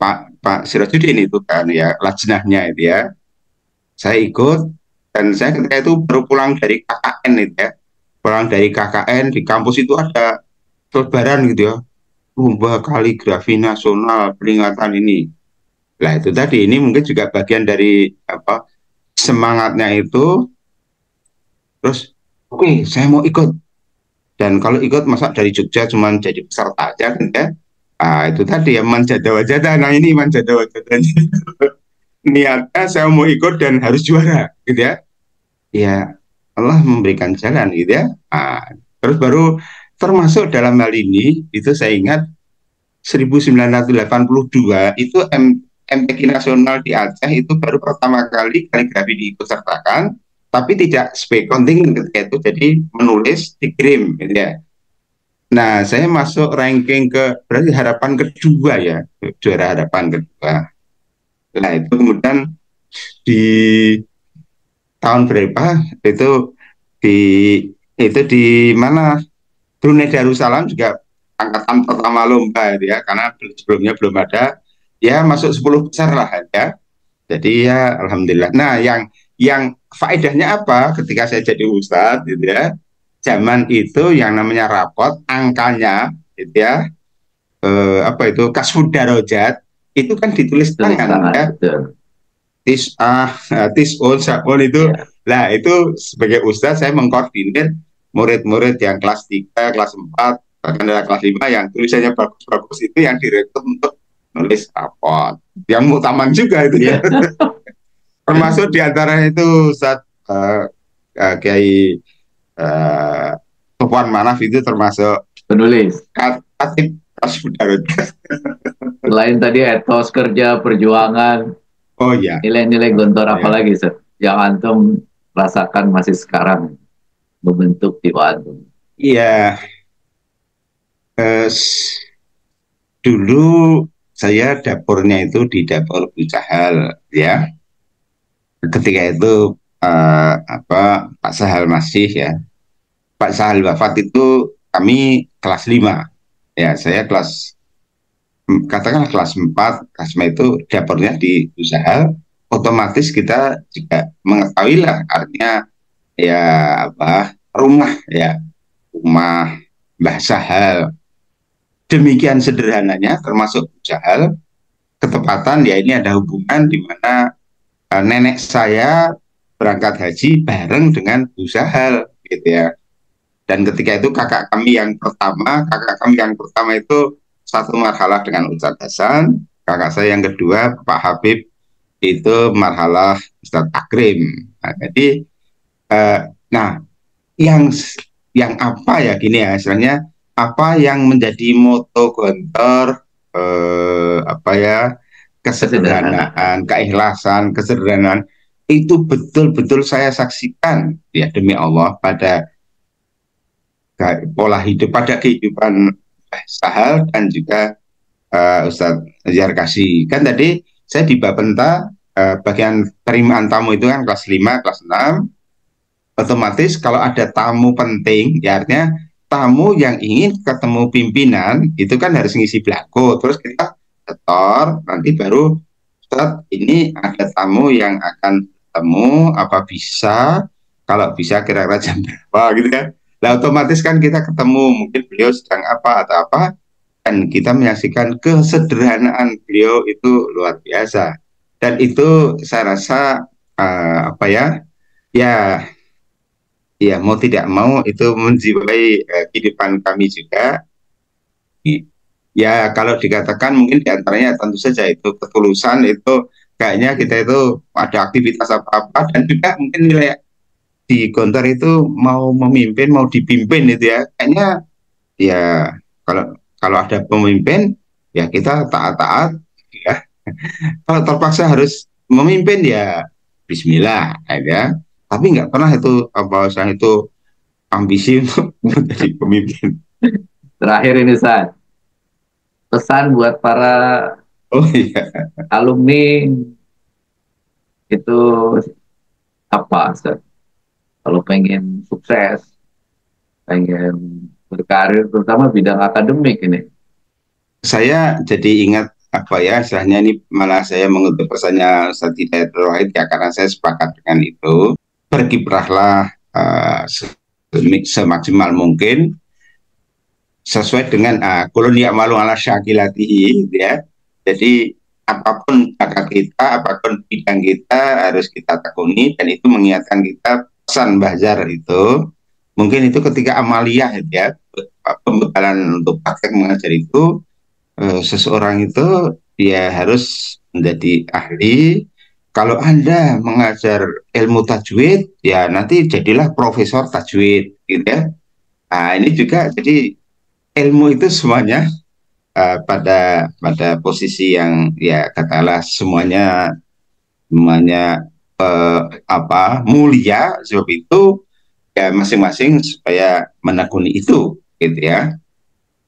Speaker 1: Pak Sirajuddin itu kan ya, lajnahnya itu ya. Saya ikut, dan saya ketika itu baru pulang dari KKN itu ya. Pulang dari KKN, di kampus itu ada selebaran gitu ya, lomba kaligrafi nasional peringatan ini. Nah itu tadi, ini mungkin juga bagian dari apa semangatnya itu. Terus oke, saya mau ikut, dan kalau ikut masa dari Jogja cuma jadi peserta aja kan ya. Itu tadi ya, manjada-wajada. Nah ini manjada-wajadanya niatnya saya mau ikut dan harus juara gitu ya. Ya Allah memberikan jalan gitu ya. Terus baru termasuk dalam hal ini, itu saya ingat 1982 itu MTQ nasional di Aceh itu baru pertama kali kaligrafi diikutsertakan, tapi tidak sebagai kontingen ketika itu, jadi menulis dikirim gitu ya. Nah saya masuk ranking berarti harapan kedua ya, juara harapan kedua. Nah itu kemudian di tahun berapa itu di mana, Brunei Darussalam juga angkatan pertama lomba ya, karena sebelumnya belum ada ya, masuk 10 besar lah ya. Jadi ya alhamdulillah. Nah yang faedahnya apa ketika saya jadi ustadz gitu ya, zaman itu yang namanya rapot angkanya gitu ya, apa itu kasfud darajat itu kan ditulis tangan ya. Tisun sabun itu ya. Nah itu sebagai ustadz saya mengkoordinir murid-murid yang kelas 3, kelas 4, bahkan ada kelas 5 yang tulisannya bagus-bagus, itu yang direkrut untuk nulis rapot. Yang muktaman juga itu ya. Termasuk diantaranya itu Ustadz Kiai Topan Manaf itu termasuk penulis.
Speaker 2: Selain tadi etos kerja, perjuangan,
Speaker 1: oh ya,
Speaker 2: nilai-nilai Gontor apa lagi Ustadz yang antum rasakan masih sekarang membentuk Tiwa Antum?
Speaker 1: Iya, dulu saya dapurnya itu di dapur Bu Cahal ya. Ketika itu Pak Sahal masih ya. Pak Sahal wafat itu kami kelas 5. Ya, saya katakanlah kelas 4, kelas 5 itu dapurnya di usaha, otomatis kita juga mengetahui lah artinya ya rumah ya, rumah Mbah Sahal. Demikian sederhananya termasuk usaha, ketepatan ya ini ada hubungan di mana nenek saya berangkat haji bareng dengan Bu Sahal gitu ya. Dan ketika itu kakak kami yang pertama itu satu marhalah dengan Ustadz Hasan, kakak saya yang kedua Pak Habib itu marhalah Ustadz Takrim. Nah, jadi nah yang apa ya gini ya istilahnya, apa yang menjadi moto Gontor kesederhanaan, keikhlasan, kesederhanaan itu betul-betul saya saksikan ya demi Allah pada pola hidup, pada kehidupan Sahal dan juga Ustadz Yarkasi. Kan tadi saya di Bapenta bagian penerimaan tamu itu kan kelas 5, kelas 6. Otomatis kalau ada tamu penting, ya artinya tamu yang ingin ketemu pimpinan itu kan harus ngisi belangko. Terus kita setor, nanti baru Ustadz ini ada tamu yang akan ketemu, apa bisa, kalau bisa kira-kira jam berapa gitu kan. Nah otomatis kan kita ketemu, mungkin beliau sedang apa atau apa, dan kita menyaksikan kesederhanaan beliau itu luar biasa. Dan itu saya rasa ya mau tidak mau itu menjiwai kehidupan kami juga. Ya kalau dikatakan mungkin diantaranya tentu saja itu ketulusan, itu kayaknya kita itu ada aktivitas apa-apa, dan juga mungkin nilai di Gontor itu mau memimpin, mau dipimpin itu ya, kayaknya ya kalau ada pemimpin ya kita taat-taat ya. Kalau terpaksa harus memimpin ya Bismillah ya. Tapi nggak pernah itu saya itu ambisi untuk menjadi pemimpin.
Speaker 2: Terakhir ini Ustaz, pesan buat para alumni itu apa Ustaz? Kalau pengen sukses, pengen berkarir, terutama bidang akademik ini.
Speaker 1: Saya jadi ingat istilahnya ini, malah saya mengutip pesannya Ustaz Hidayat Rohid ya, karena saya sepakat dengan itu. Berkiprahlah semaksimal mungkin sesuai dengan kulun ya'malu ala syakilatihi ya. Jadi apapun bakat kita, apapun bidang kita harus kita tekuni, dan itu mengingatkan kita pesan Mbah Jar itu. Mungkin itu ketika amaliyah ya, pembekalan untuk praktek mengajar itu, seseorang itu dia harus menjadi ahli. Kalau Anda mengajar ilmu tajwid, ya nanti jadilah profesor tajwid gitu ya. Nah ini juga jadi ilmu itu semuanya pada posisi yang ya katakanlah semuanya mulia, sebab itu ya masing-masing supaya menekuni itu gitu ya.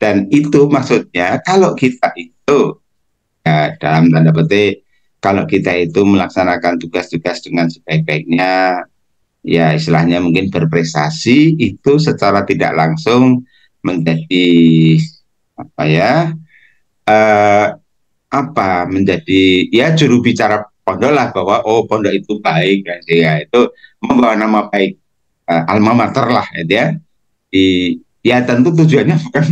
Speaker 1: Dan itu maksudnya kalau kita itu ya dalam tanda petik, kalau kita itu melaksanakan tugas-tugas dengan sebaik-baiknya, ya istilahnya mungkin berprestasi, itu secara tidak langsung menjadi menjadi ya juru bicara pondok lah, bahwa pondok itu baik ya, itu membawa nama baik alma mater lah ya. Ya tentu tujuannya bukan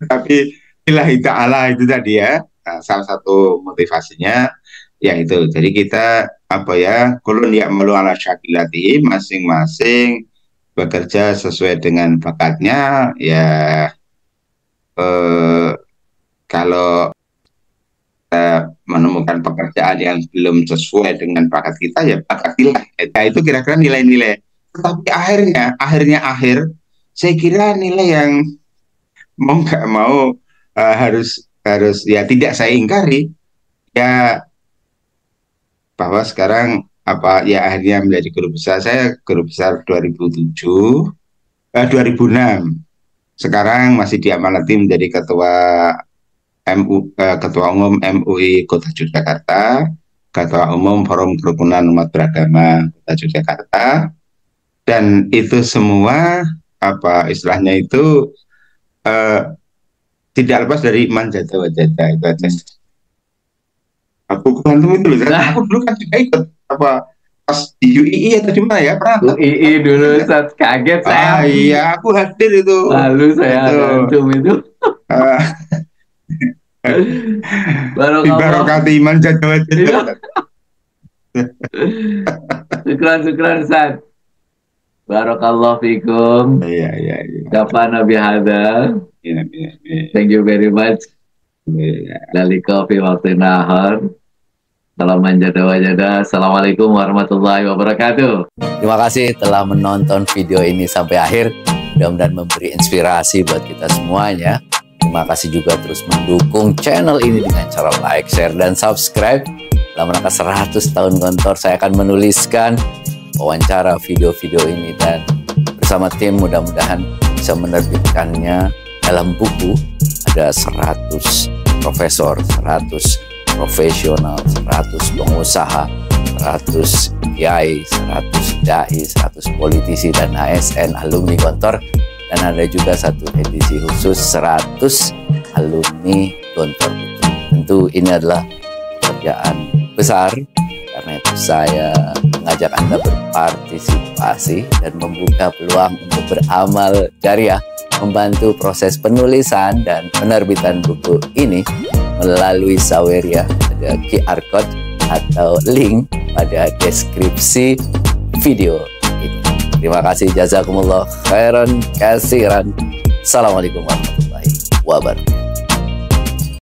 Speaker 1: tapi lillahi ta'ala itu tadi ya. Nah, salah satu motivasinya ya itu. Jadi kita kulun ya'malu ala syakilatihi, masing-masing bekerja sesuai dengan bakatnya ya. Kalau kita menemukan pekerjaan yang belum sesuai dengan bakat kita, ya bakatilah. Nah, itu kira-kira nilai-nilai. Tetapi akhir saya kira nilai yang mau nggak mau harus ya tidak saya ingkari ya, bahwa sekarang akhirnya menjadi guru besar. Saya guru besar 2006, sekarang masih diamanati menjadi ketua umum MUI Kota Yogyakarta. Ketua Umum Forum Kerukunan Umat Beragama Kota Yogyakarta, dan itu semua apa istilahnya itu tidak lepas dari iman jada wajada itu aja. Aku kantum itu loh, aku dulu kan juga ikut apa pas di UII atau di mana ya, pernah
Speaker 2: UII dulu saat kaget saya.
Speaker 1: Iya, aku hadir itu.
Speaker 2: Lalu saya antum itu.
Speaker 1: Barokati iman jada wajada.
Speaker 2: Syukran Ustaz. Barakallahu fikum.
Speaker 1: Iya.
Speaker 2: Dapat Nabi Hada.
Speaker 1: Iya.
Speaker 2: Thank you very much. Dalika fi waktu nahar. Salam jada wajada. Assalamualaikum warahmatullahi wabarakatuh.
Speaker 3: Terima kasih telah menonton video ini sampai akhir. Mudah-mudahan memberi inspirasi buat kita semuanya. Terima kasih juga terus mendukung channel ini dengan cara like, share, dan subscribe. Dalam rangka 100 tahun Gontor, saya akan menuliskan wawancara video-video ini dan bersama tim mudah-mudahan bisa menerbitkannya dalam buku. Ada 100 profesor, 100 profesional, 100 pengusaha, 100 kiai, 100 dai, 100 politisi dan ASN alumni Gontor, dan ada juga satu edisi khusus 100 alumni Gontor. Tentu ini adalah pekerjaan besar, karena itu saya mengajak Anda berpartisipasi dan membuka peluang untuk beramal jariah, membantu proses penulisan dan penerbitan buku ini melalui Saweria. Ada QR code atau link pada deskripsi video ini. Terima kasih, jazakumullah khairan kasiran. Assalamualaikum warahmatullahi wabarakatuh.